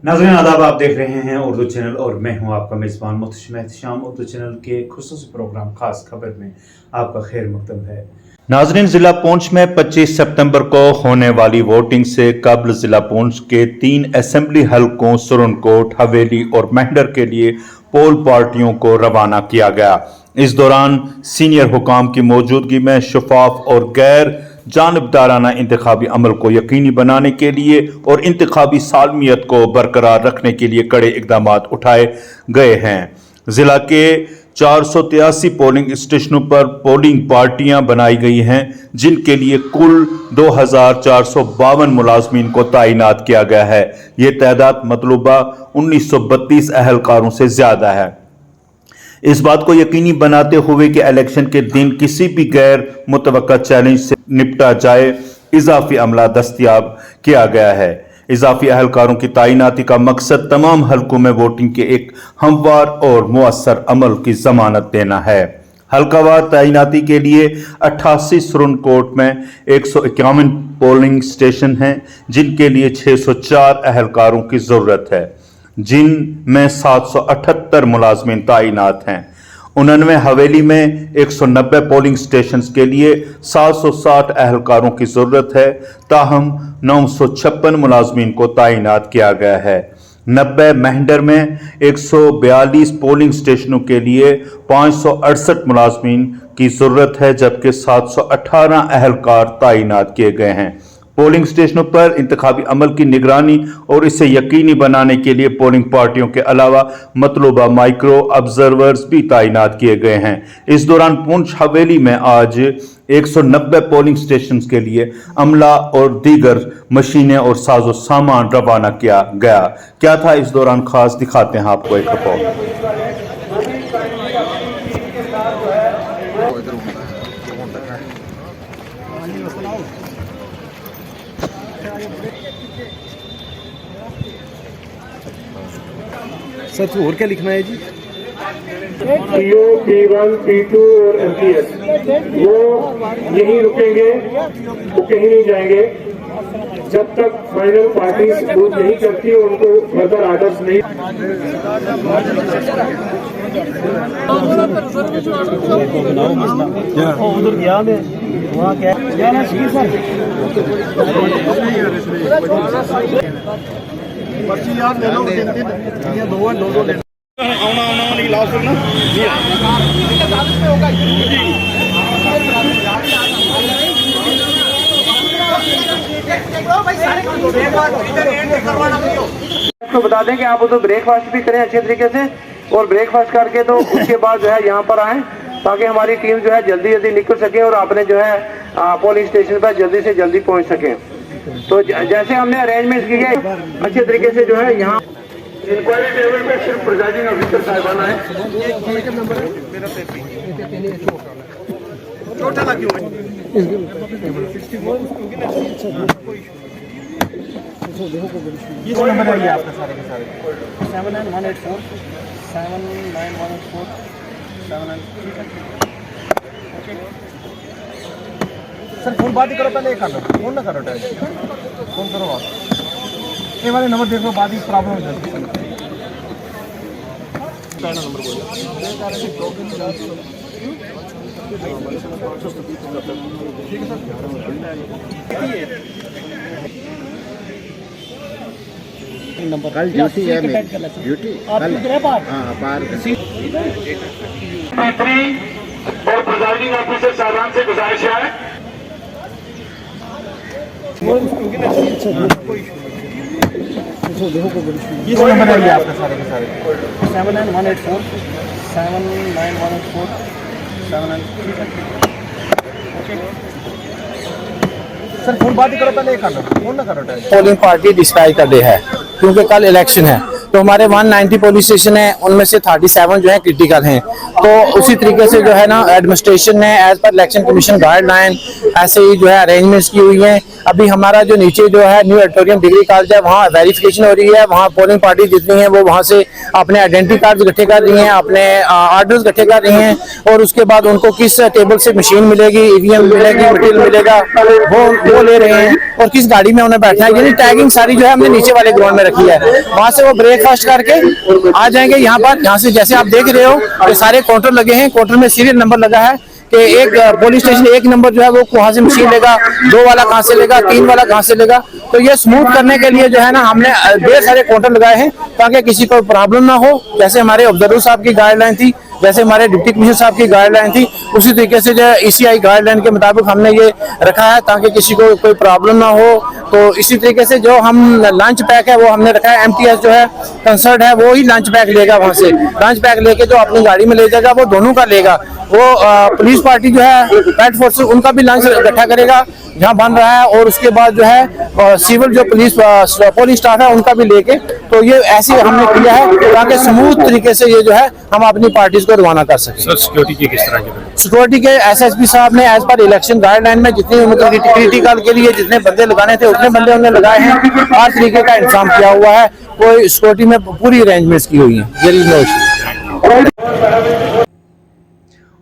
नाज़रीन आदाब, आप देख रहे हैं उर्दू चैनल और मैं हूं आपका मेज़बान मुहतशिम एहतशाम। उर्दू चैनल के खुसूसी प्रोग्राम खास खबर में आपका खैर मकदम है। नाज़रीन, जिला पुंछ में 25 सितंबर को होने वाली वोटिंग से कबल जिला पुंछ के 3 असेंबली हलकों सुरनकोट, हवेली और मेंढर के लिए पोल पार्टियों को रवाना किया गया। इस दौरान सीनियर हुकाम की मौजूदगी में शफाफ और गैर जानिबदाराना इंतखाबी अमल को यकीनी बनाने के लिए और इंतखाबी सालमियत को बरकरार रखने के लिए कड़े इकदाम उठाए गए हैं। जिला के 483 पोलिंग स्टेशनों पर पोलिंग पार्टियां बनाई गई हैं, जिनके लिए कुल 2452 मुलाजमीन को तैनात किया गया है। ये तादाद मतलूबा 1932 अहलकारों से ज्यादा है। इस बात को यकीनी बनाते हुए कि इलेक्शन के दिन किसी भी गैर मुतवक्का चैलेंज से निपटा जाए, इजाफी अमला दस्तयाब किया गया है। इजाफी अहलकारों की तैनाती का मकसद तमाम हलकों में वोटिंग के एक हमवार और मुअस्सर अमल की जमानत देना है। हल्कावार तैनाती के लिए 88 सुरनकोट में 151 पोलिंग स्टेशन हैं, जिनके लिए 604 अहलकारों की जरूरत है, जिनमें 778 मुलाजमीन तैनात हैं। 99 हवेली में 190 पोलिंग स्टेशन के लिए 760 अहलकारों की जरूरत है, ताहम 956 मुलाजमीन को तैनात किया गया है। 90 मेंढर में 142 पोलिंग स्टेशनों के लिए 568 मुलाजमीन की जरूरत है, जबकि 718 अहलकार तैनात किए गए हैं। पोलिंग स्टेशनों पर इंतखाबी अमल की निगरानी और इसे यकीनी बनाने के लिए पोलिंग पार्टियों के अलावा मतलूबा माइक्रो ऑब्जर्वर्स भी तैनात किए गए हैं। इस दौरान पुंछ हवेली में आज 190 पोलिंग स्टेशन के लिए अमला और दीगर मशीनें और साजो सामान रवाना किया गया। क्या था इस दौरान खास, दिखाते हैं आपको एक रिपोर्ट। सर तो और क्या लिखना है जी? पीओ, P1, P2 और MPS वो यहीं रुकेंगे, वो कहीं नहीं जाएंगे जब तक फाइनल पार्टीज वोट नहीं करती और उनको फर्दर आर्डर्स नहीं। उधर गया मैं वहाँ क्या जाना चाहिए सर। पर्ची यार ले लो, 3 या 2 ले आना नहीं लाओ सर ना तो बता दें कि आप उधर ब्रेकफास्ट भी करें अच्छे तरीके से, और ब्रेकफास्ट करके तो उसके बाद जो है यहाँ पर आएँ, ताकि हमारी टीम जो है जल्दी जल्दी निकल सके और आपने जो है पोलिंग स्टेशन पर जल्दी से जल्दी पहुँच सके। तो जैसे हमने अरेंजमेंट किए अच्छे तरीके से जो है यहाँ इंक्वायरी टेबल में सिर्फ प्रिजाइडिंग ऑफिसर साहिबाना है। ये जो नंबर है ये आपका सारे के सारे 79184 79184 सर फोन बात ही करो, पहले कर लो, फोन ना करो, फोन करो आप, ये वाले नंबर देखो, बाद ही प्रॉब्लम हो जाती है। नंबर बोलो ठीक है सर। नंबर कल ड्यूटी है मेरी, ड्यूटी कल बाहर और प्रिजाइडिंग ऑफिसर साहिबान से गुजारिश है ये जो नंबर है ये आपका सारे के सारे 79184 79184 सर फोन बात ही करो, पहले कर लो, फोन ना करो। पोलिंग पार्टी डिसाइड कर दी है, क्योंकि कल इलेक्शन है तो हमारे 190 पुलिस स्टेशन है, उनमें से 37 जो है क्रिटिकल हैं। तो उसी तरीके से जो है ना एडमिनिस्ट्रेशन ने as per election commission guideline ऐसे ही जो है अरेंजमेंट्स की हुई हैं। अभी हमारा जो नीचे जो है न्यू ऑडिटोरियम डिग्री कॉलेज है, वहाँ वेरिफिकेशन हो रही है, वहाँ पोलिंग पार्टी जितनी है वो वहाँ से अपने आइडेंटिटी कार्ड इकट्ठे कर रही हैं, अपने ऑर्डर्स इकट्ठे कर रही हैं, और उसके बाद उनको किस टेबल से मशीन मिलेगी, ईवीएम मिलेगी, मटेरियल मिलेगा, वो ले रहे हैं, और किस गाड़ी में उन्हें बैठना है। यानी टैगिंग सारी जो है हमने नीचे वाले ग्राउंड में रखी है। वहाँ से वो ब्रेकफास्ट करके आ जाएंगे यहाँ पर। यहाँ से जैसे आप देख रहे हो ये सारे काउंटर लगे हैं, काउंटर में सीरियल नंबर लगा है कि एक पुलिस स्टेशन एक नंबर जो है वो कहाँ से मशीन लेगा, 2 वाला कहाँ से लेगा, 3 वाला कहाँ से लेगा। तो ये स्मूथ करने के लिए जो है ना हमने ढेर सारे काउंटर लगाए हैं ताकि किसी को प्रॉब्लम ना हो। जैसे हमारे ऑब्जर्वर साहब की गाइडलाइन थी, जैसे हमारे डिप्टी कमिश्नर साहब की गाइडलाइन थी, उसी तरीके से जो है ECI गाइडलाइन के मुताबिक हमने ये रखा है ताकि किसी को कोई प्रॉब्लम ना हो। तो इसी तरीके से जो हम लंच पैक है वो हमने रखा है, MTS जो है कंसर्ट है वो ही लंच पैक लेगा, वहाँ से लंच पैक लेके जो अपनी गाड़ी में ले जाएगा वो दोनों का लेगा। वो पुलिस पार्टी जो है पेट फोर्स उनका भी लंच इकट्ठा करेगा जहाँ बन रहा है, और उसके बाद जो है सिविल जो पुलिस स्टाफ है उनका भी लेके। तो ये ऐसे हमने किया है ताकि स्मूथ तरीके से ये जो है हम अपनी पार्टीज को रवाना कर सकें। सर सिक्योरिटी की किस तरह की? सिक्योरिटी के SSP साहब ने एज पर इलेक्शन गाइडलाइन में जितने उनके क्रिटिकल के लिए जितने बंदे लगाने थे उतने बंदे उन्होंने लगाए हैं। हर तरीके का इंतजाम किया हुआ है, कोई सिक्योरिटी में पूरी अरेंजमेंट्स की हुई है। There is no issue.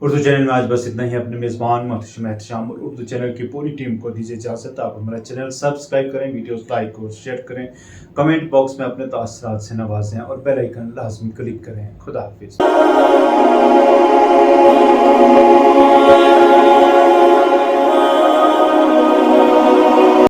Urdu channel में आज बस इतना ही। अपने मेज़बान मोहतरम एहतशाम और उर्दू चैनल की पूरी टीम को दीजिए इजाज़त। आप हमारा चैनल सब्सक्राइब करें, वीडियोस लाइक और शेयर करें, कमेंट बॉक्स में अपने तासरात से नवाजें और बेल आइकन लाजमी क्लिक करें। खुदा हाफिज़।